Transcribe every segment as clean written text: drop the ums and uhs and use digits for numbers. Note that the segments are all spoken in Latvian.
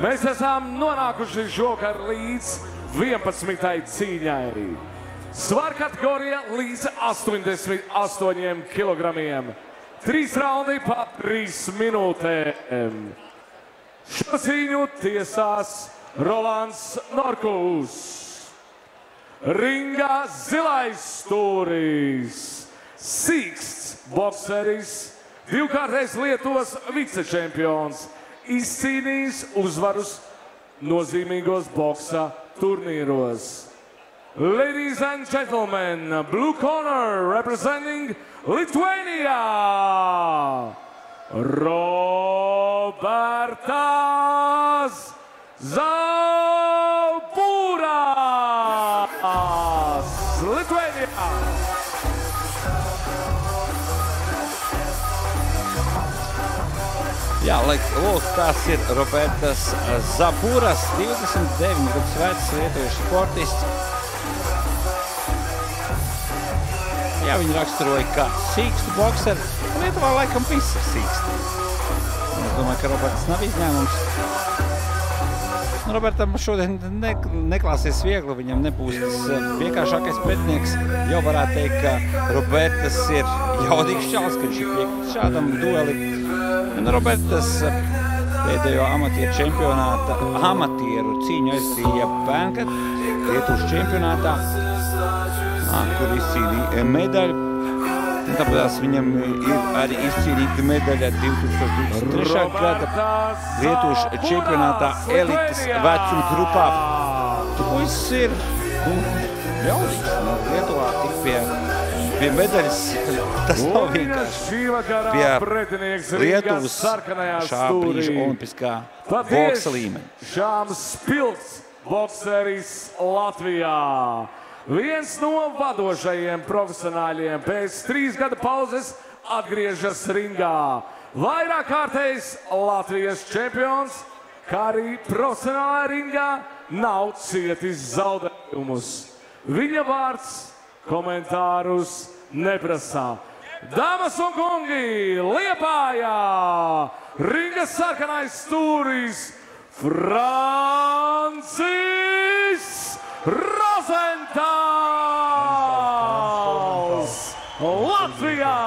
Mēs esam nonākuši šovakar līdz 11. cīņai. Svaru kategorija līdz 88 kilogramiem. 3 raundi pa 3 minūtēm. Šo cīņu tiesās Rolands Norkus. Ringā zilais stūris. Sīksts bokseris, 2-kārtais Lietuvas vicečempions, izcīnījis uzvarus nozīmīgos boksa turnīros. Ladies and gentlemen, blue corner representing Lithuania, Robertas Zauburas, Lithuania. Jā, lūk, tās ir Robertas Zauburas, 29 gadus vecs lietuviešu sportists. Jā, viņi raksturoja kā sīkstu bokseri. Lietuvā laikam viss ir sīksti. Es domāju, ka Roberts nav izņēmums. Robertam šodien neklāsies viegli, viņam nebūs tas vienkāršākais pretinieks. Jau varētu teikt, ka Robertas ir jaudīgs čals, kad viņš ir piekļuvis šādam dueli. Robertas pēdējo amatieru cīņu aizcīja pērngad Lietuvas čempionātā, kur izcīnīja medaļu. Tāpēc viņam ir arī izcīnīta medaļa 2023. gada Lietuvas čempionātā elites vecuma grupā. Puisis ir jaudīgs. Lietuvā tik pie medaļas, tas nav vienkārši pie Lietuvas šā brīža olimpiskā boksa līmeņa. Šāms Spilts, bokseris Latvijā. Viens no vadošajiem profesionāļiem pēc 3 gada pauzes atgriežas ringā. Vairāk kārtējs Latvijas čempions, kā arī profesionālā ringā nav cietis zaudējumus. Viņa vārds komentārus neprasā. Dāmas un kungi, Liepājā ringa sarkanais stūris Francis Rozentāls, Latvijā!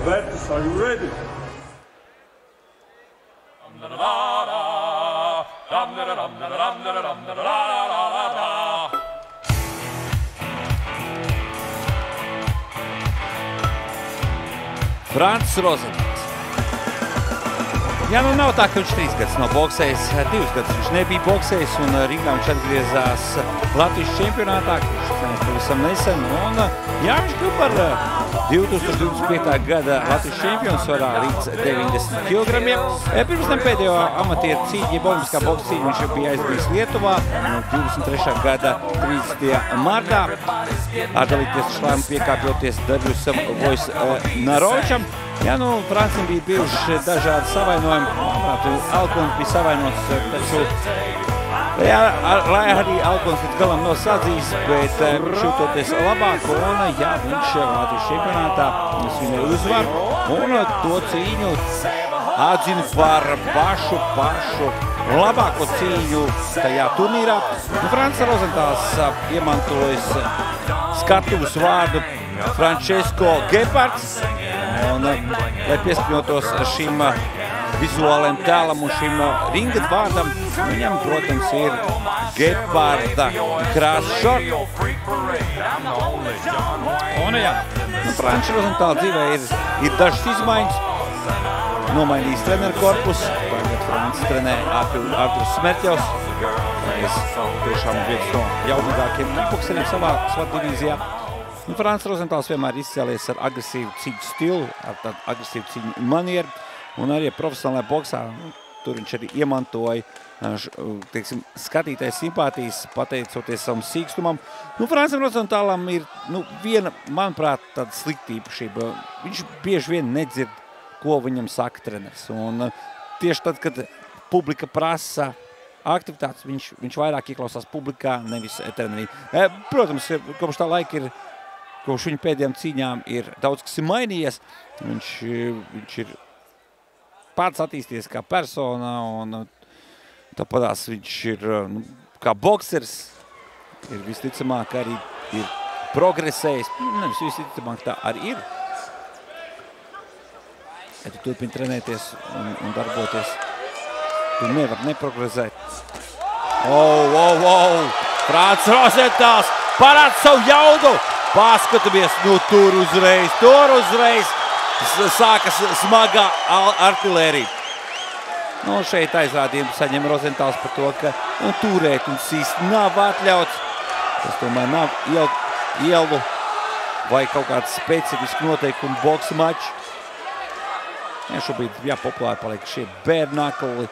Robertas, are you ready? Francis Rozentāls. Jā, nu nav tā, ka viņš 3 gadus nav boksējis, 2 gadus viņš nebija boksējis, un ringā viņš atgriezās Latvijas čempionātā, kurš pavisam nesen, un jā, viņš kļuva par 2025. gada Latvijas čempions svarā līdz 90 kilogramiem. Pirms tam pēdējo amatieru cīņu, jeb olimpiskā boksa cīņu, viņš jau bija aizbijis Lietuvā 23. gada 30. martā. Ārdalīties šlēmu piekāpjoties Darjusam Vojsnarovičam. Jā, nu, Francim bija bijuši dažādi savainojumi. Alkons bija savainots, taču, jā, lai arī Alkons līdz galam nav sadzījis, bet viņš jūtoties labāk, un jā, viņš Latvijas čempionātā viņai uzvar, un to cīņu atzina par pašu labāko cīņu tajā turnīrā. Francis Rozentāls iemantojas skatuves vārdu Francesco Gepards, un, lai pieskaņotos šim vizuālajam tēlam un šim ringa vārdam, viņam, protams, ir Geparda krāsa šorti. Un, jā, Francis Rozentāla dzīvē ir dažas izmaiņas. Nomainījis treneru korpusu. Tagad Francis trenē Arturs Smerķevs. Es tiešām viens no jaunākajiem bokseriem savā divīzijā. Francis Rozentāls vienmēr izcēlies ar agresīvu cīņu stilu, ar tādu agresīvu cīņu manieru. Un arī profesionālajā boksā tur viņš arī iemantoja teiksim, skatītais simpātijas, pateicoties savam sīkstumam. Francam Rozentālam ir viena, manuprāt, tāda slikta īpašība. Viņš bieži vien nedzird, ko viņam saka treneris. Un tieši tad, kad publika prasa aktivitātes, viņš vairāk ieklausās publikā, nevis trenerī. Protams, kopš tā laika kopš viņa pēdējām cīņām ir daudz, kas ir mainījies. Viņš ir pats attīstījies kā persona, un tāpatās viņš ir kā boksers, ir visticamāk arī ir progresējis. Nevis visticamāk tā arī ir. Ja tu turpini trenēties un darboties, tu nevar neprogresēt. Frants Rozentāls parāda savu jaudu. Paskatamies, tur uzreiz sākas smagā artilērija. Šeit aizrādījumu saņem Rozentāls par to, ka turēt un sīst nav atļauts. Tas tomēr nav ielu vai kaut kāds specifiski noteikumu boksa mači. Šobrīd populāri paliek šie bare knuckle,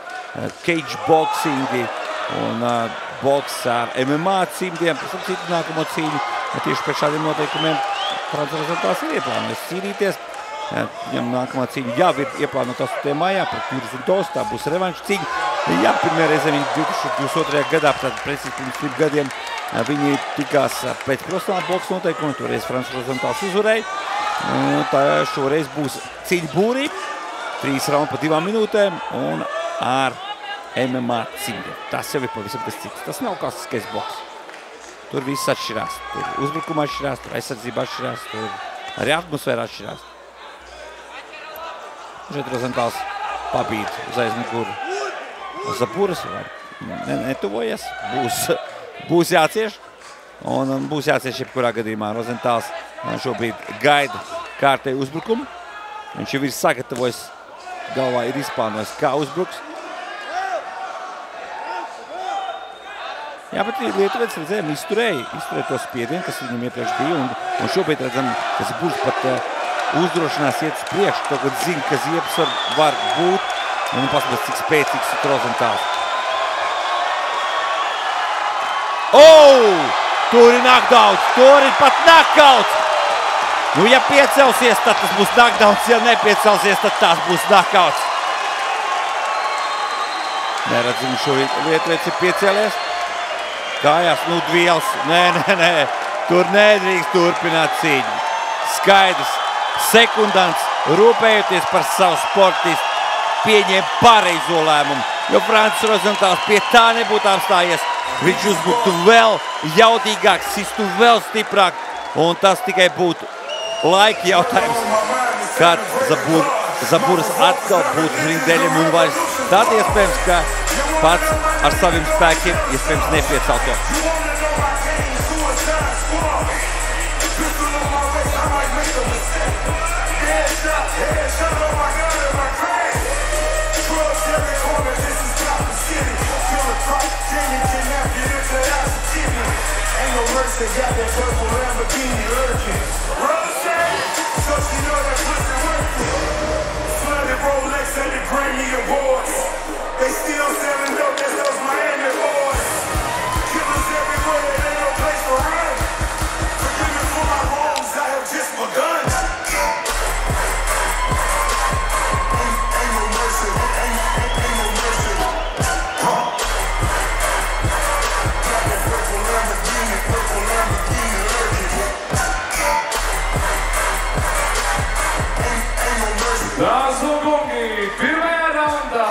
cage boxingi un boks ar MMA cīmdiem. Pēc tam citu nākamo cīņu. Tieši pēc šādiem noteikumiem Frants Rozentāls ir ieplānojis cīnīties. Viņam nākamā cīņa jau ir ieplānota 8. maijā pret Jurisu Dosu. Tā būs revanša cīņa. Pirmajā reizē viņi 2022. gadā, tātad precīzi pirms 3 gadiem, viņi tikās pēc profesionāla boksa noteikuma. Toreiz Frants Rozentāls uzvarēja. Tā šoreiz būs cīņa būrī. 3 raundi pa 2 minūtēm un ar MMA cīņu. Tas jau ir pavisam kas cits. Tas nav klasiskais boks. Tur viss atšķirās. Tur uzbrukuma atšķirās, tur aizsardzība atšķirās, tur arī atmosfēra atšķirās. Šeit Rozentāls pabīd uz aizmuguru Zaburas, netuvojas. Būs jācieš. Un būs jācieš jebkurā gadījumā. Rozentāls šobrīd gaida kārtēju uzbrukumu. Viņš jau ir sagatavojis, galvā ir izplānojis, kā uzbruks. Jā, bet Lietuvietis redzējām izturēja to spiedienu, kas viņam iepriekš bija, un šobrīd redzam, ka Zaburas pat uzdrošinās iet uz priekšu, kaut kad zina, ka ziepes var būt, un paskatās, cik spēcīgs ir Rozentāls. Tur ir knockdowns, tur ir pat knockouts! Ja piecelsies, tad tas būs knockdowns, ja nepiecelsies, tad tas būs knockouts. Neredzam, šo Lietuvietis ir piecēlies. Kājās, dviels. Nē. Tur nedrīkst turpināt cīņu. Skaidrs. Sekundants, rūpējoties par savu sportistu, pieņem pareizo lēmumu. Jo Frants Rozentāls pie tā nebūtu apstājies. Viņš uzbuktu vēl jaudīgāk, sistu vēl stiprāk. Un tas tikai būtu laika jautājums, kad Zaburas atkal būtu ringdeļiem un vairs. Tad iespējams, ka pats ar saviem spēkiem iespējams nepiecelto. Dāmas un kungi, pirmajā raundā,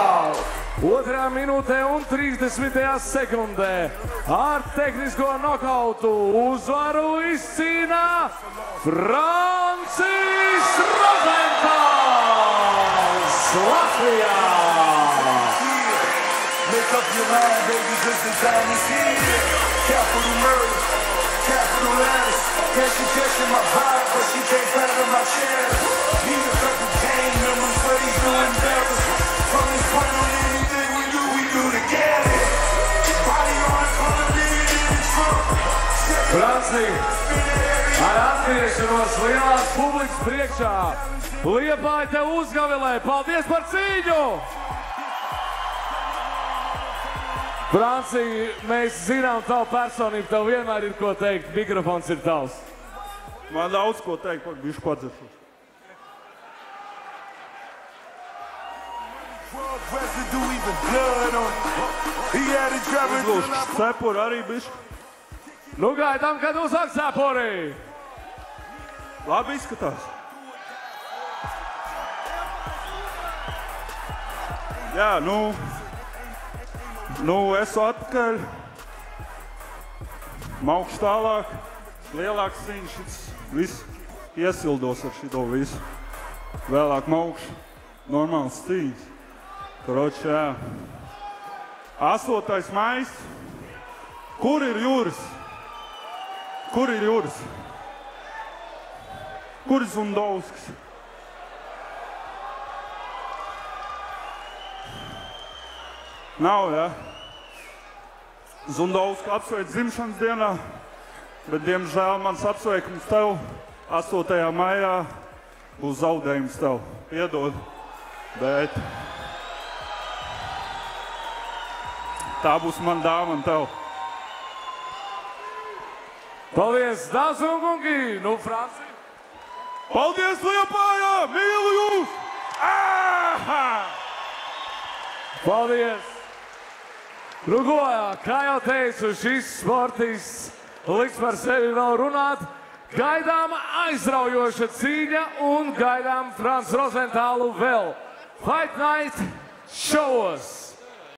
2 minūtē un 30 sekundē ar tehnisko nokautu uzvaru izcīnā Francis Rozentāls, Latvijā! Make up your mind, baby, this is time is here. Capital murder, capital letters. Can't she catch in my heart, but she can't fathom my chest. Need a couple gang members, but he's doing better. From this point on, anything we do together. Body on, color, living in the trunk. Franci, ar atgriešanos lielās publikas priekšā. Liepāja tev uzgavilē. Paldies par cīņu! Francija, mēs zinām tavu personību, tev vienmēr ir ko teikt, mikrofons ir tavs. Man daudz ko teikt, pat bišķi padzeršos. Uzlūšu cepuri arī bišķi. Nu gaidām, kad uzsāk cepuri. Labi izskatās. Jā, nu esmu atpakaļ. Maukšu tālāk. Lielāks cīņš, viss iesildos ar šito visu. Vēlāk maukšu. Normāls cīņš. Kroči, jā. 8. maijs. Kur ir Juris? Kur ir Juris? Kur ir Zundovskis? Nav, jā. Zundovski apsveic dzimšanas dienā, bet, diemžēl, mans apsveikums tev 8. maijā būs zaudējums tev. Piedod, bet tā būs man dāvana tev. Paldies, dāmas un kungi! Nu, Francija! Paldies, Liepājā! Mīlu jūs! Paldies! Nu, ko, kā jau teicu, šis sportists liks par sevi vēl runāt. Gaidām aizraujoša cīņa un gaidām Franci Rozentālu vēl. Fight Night, show us!